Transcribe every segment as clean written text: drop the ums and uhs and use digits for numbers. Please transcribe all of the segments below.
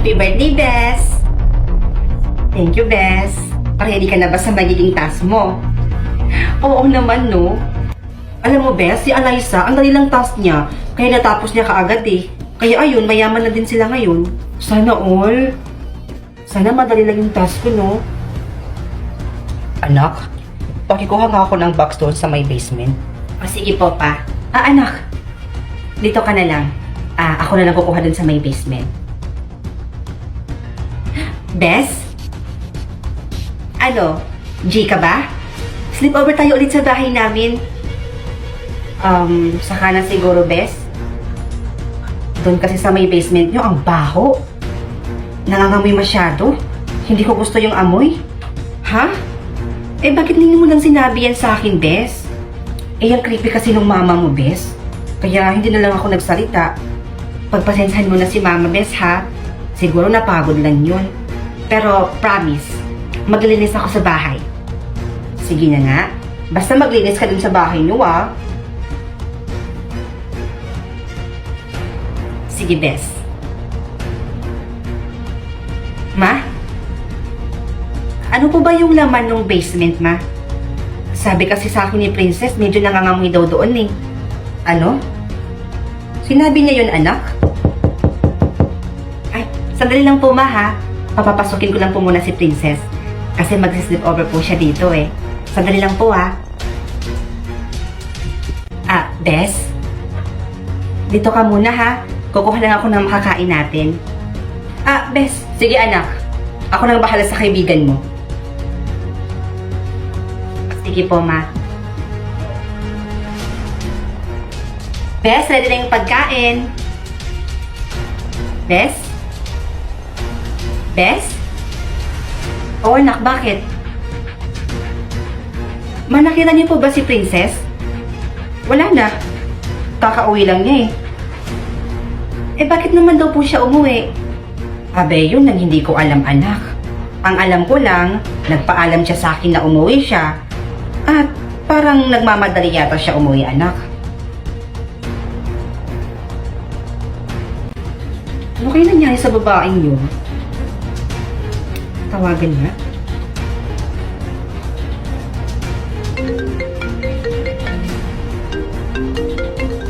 Happy birthday, Bes! Thank you, Bes. Ready ka na ba sa magiging task mo? Oo naman, no? Alam mo, Bes, si Eliza, ang dali lang task niya. Kaya natapos niya kaagad eh. Kaya ayun, mayaman na din sila ngayon. Sana all. Sana madali lang yung task ko, no? Anak, pakikuha nga ako ng box doon sa may basement. O sige po, pa. Anak. Dito ka na lang. Ako na lang kukuha doon sa may basement. Bes? Ano? G ka ba? Sleepover tayo ulit sa bahay namin. Saka na siguro, Bes. Doon kasi sa may basement nyo, ang baho. Nangangamoy masyado. Hindi ko gusto yung amoy. Ha? Eh, bakit hindi mo lang sinabi yan sa akin, Bes? Eh, yung creepy kasi nung mama mo, Bes. Kaya hindi na lang ako nagsalita. Pagpasensyahan mo na si mama, Bes, ha? Siguro napagod lang yun. Pero, promise, maglinis ako sa bahay. Sige na nga. Basta maglinis ka dun sa bahay nyo, ah. Sige, Bes. Ma? Ano po ba yung laman ng basement, Ma? Sabi kasi sa akin ni Princess, medyo nangangamoy daw doon eh. Ano? Sinabi niya yun, anak? Ay, sandali lang po, Ma, ha? Papapasukin ko lang po muna si Princess. Kasi mag-sleep over po siya dito eh. Sandali lang po, ha? Bes? Dito ka muna, ha? Kukuha lang ako ng makakain natin. Bes, sige anak. Ako nang bahala sa kaibigan mo. Sige po, Ma. Bes, ready na yung pagkain. Bes? Bes? Oo, anak, bakit? Ma, nakita niyo po ba si Princess? Wala na. Kakauwi lang niya eh. Eh, bakit naman daw po siya umuwi? Abe, yun ang hindi ko alam, anak. Ang alam ko lang, nagpaalam siya sa akin na umuwi siya. At parang nagmamadali yata siya umuwi, anak. Ano kaya nangyari sa babaeng yun? Tawagan niya.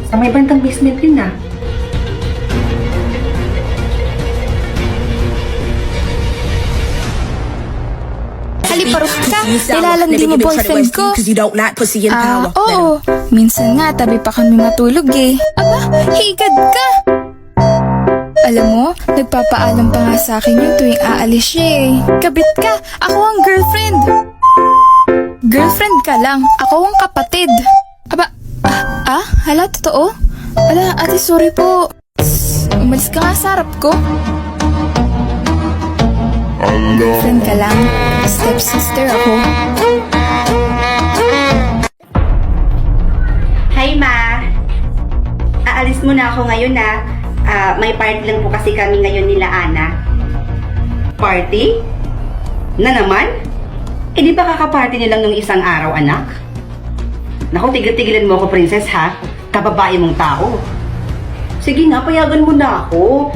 Sa may bantang basement yun, ah. Haliparot ka, nilalandi mo boyfriend ko. Oo. Minsan nga, tabi pa kami matulog eh. Aba, higad ka. Alam mo, nagpapaalam pa nga sa akin yun tuwing aalis siya eh. Kabit ka, ako ang girlfriend. Girlfriend ka lang, ako ang kapatid. Aba, hala, totoo? Ala, ate, sorry po. Umalis ka nga sa harap ko. Friend ka lang, stepsister ako. Hi, Ma. Aalis muna ako ngayon, na. May party lang po kasi kami ngayon nila, Ana. Party? Na naman? Eh, di ba kakaparty nilang nung isang araw, anak? Naku, tigil-tigilan mo ako, Princess, ha? Kababae mong tao. Sige na, payagan mo na ako.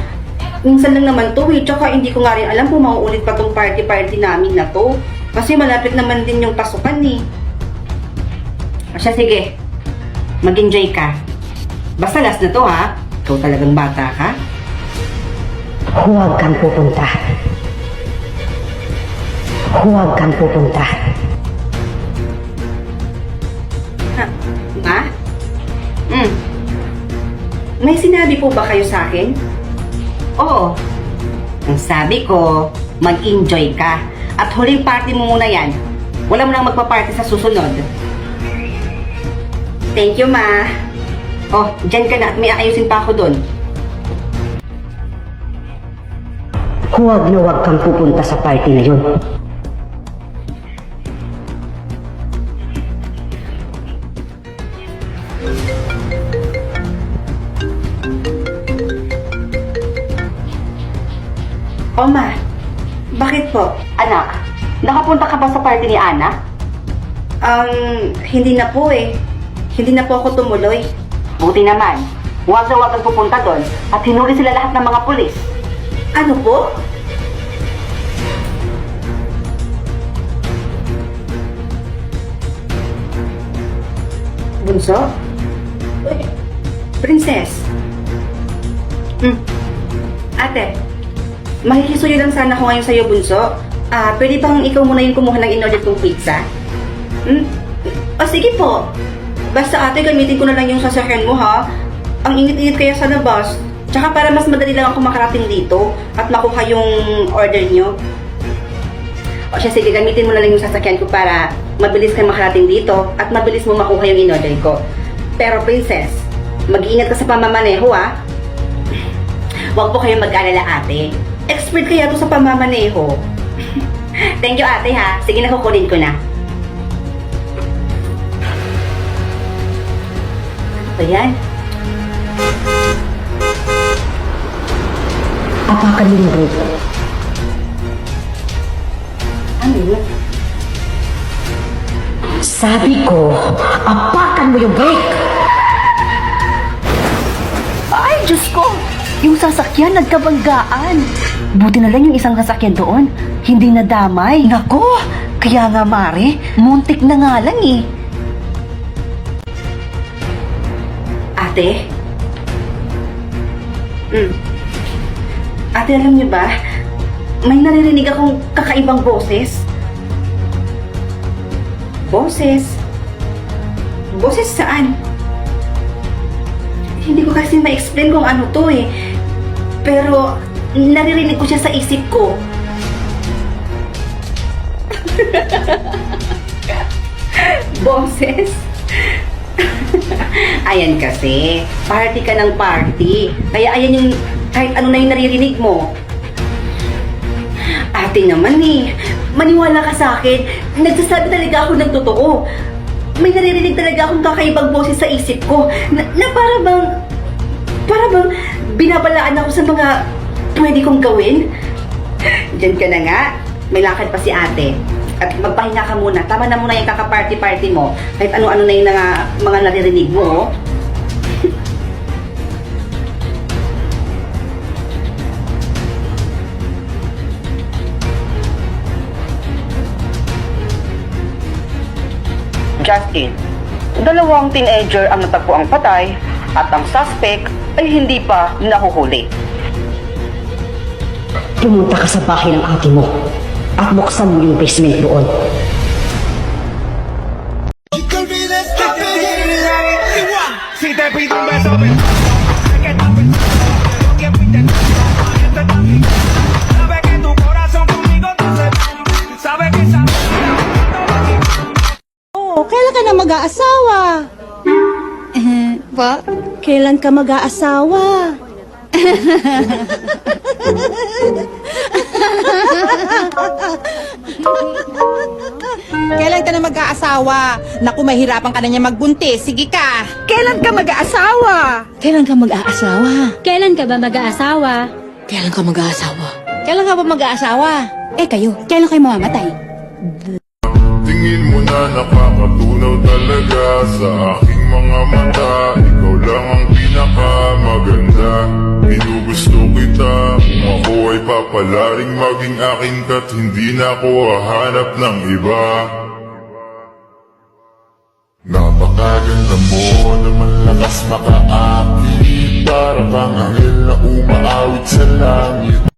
Minsan lang naman to eh, tsaka hindi ko nga rin alam kung mauulit pa tong party-party namin na to. Kasi malapit naman din yung pasukan eh. O siya, sige. Mag-enjoy ka. Basta last na to, ha? Ikaw talagang bata ka. Huwag kang pupunta. Huwag kang pupunta. Ma? May sinabi po ba kayo sa akin? Oo. Ang sabi ko, mag-enjoy ka. At huling party mo muna yan. Wala mo nang magpa-party sa susunod. Thank you, Ma. Oh, dyan ka na at may aayusin pa ako doon. Huwag na huwag kang pupunta sa party na yun. Oh, Ma. Bakit po? Anak, nakapunta ka ba sa party ni Ana? Hindi na po eh. Hindi na po ako tumuloy. Buti naman. Huwag na huwag kang pupunta doon at hinuli sila lahat ng mga pulis. Ano po? Bunso? Uy, Princess? Ate, mahihisuyo lang sana ako ngayon sa'yo, Bunso. Pwede bang ikaw muna yung kumuha ng in-order kong pizza? O sige po. Basta ate, gamitin ko na lang yung sasakyan mo, ha? Ang init-init kaya sa labas. Tsaka para mas madali lang ako makarating dito at makuha yung order nyo. O siya, sige, gamitin mo na lang yung sasakyan ko para mabilis ka makarating dito at mabilis mo makuha yung in-order ko. Pero Princess, mag-iingat ka sa pamamaneho, ha? Huwag po kayong mag-alala, ate. Expert kaya to sa pamamaneho. Thank you, ate, ha? Sige, nakukunin ko na. Ano ba yan? Apakan mo yung brake. Ano yun? Sabi ko, apakan mo yung brake! Ay, Diyos ko! Yung sasakyan nagkabanggaan. Buti na lang yung isang sasakyan doon. Hindi nadamay. Nako! Kaya nga, Mare, muntik na nga lang eh. Ate? Ate, alam niyo ba? May naririnig akong kakaibang boses. Boses? Boses saan? Hindi ko kasi ma-explain kung ano to eh. Pero naririnig ko siya sa isip ko. Boses? Ayan kasi, party ka ng party. Kaya ayan yung kahit ano na yung naririnig mo. Ate naman eh, maniwala ka sa akin, nagsasabi talaga ako ng totoo. May naririnig talaga akong kakaibang boses sa isip ko na para bang binabalaan ako sa mga pwede kong gawin. Diyan ka na nga, may lakad pa si ate. At magpahinga ka muna, tama na muna yung kaka-party-party mo. Kahit ano-ano na yung mga naririnig mo, oh. Justin, dalawang teenager ang natagpuang patay at ang suspect ay hindi pa nahuhuli. Pumunta ka sa bahay ng ate mo at buksan mo yung basement doon. Si te pido un beso, sé que estás pensando que fuiste tú, sabe que tu corazón conmigo te hace, sabe que Oh, kailan ka na mag-aasawa? Po? Kailan ka mag-aasawa? Kailan ka na mag-aasawa? Naku, mahirapan ka na niya magbuntis. Sige ka. Kailan ka mag-aasawa? Kailan ka mag-aasawa? Kailan ka ba mag-aasawa? Kailan ka mag-aasawa? Kailan ka ba mag-aasawa? Eh kayo, kailan kayo mamamatay? Tingin mo na nakakatunaw talaga sa aking mga mata. Ikaw lang ang pinakamaganda. Ginugusto kita, kung ako ay papalaring maging akin ka't hindi na ako hahanap ng iba. Napakaganda mo naman lakas makaakit. Para kang anghel na umaawit sa langit.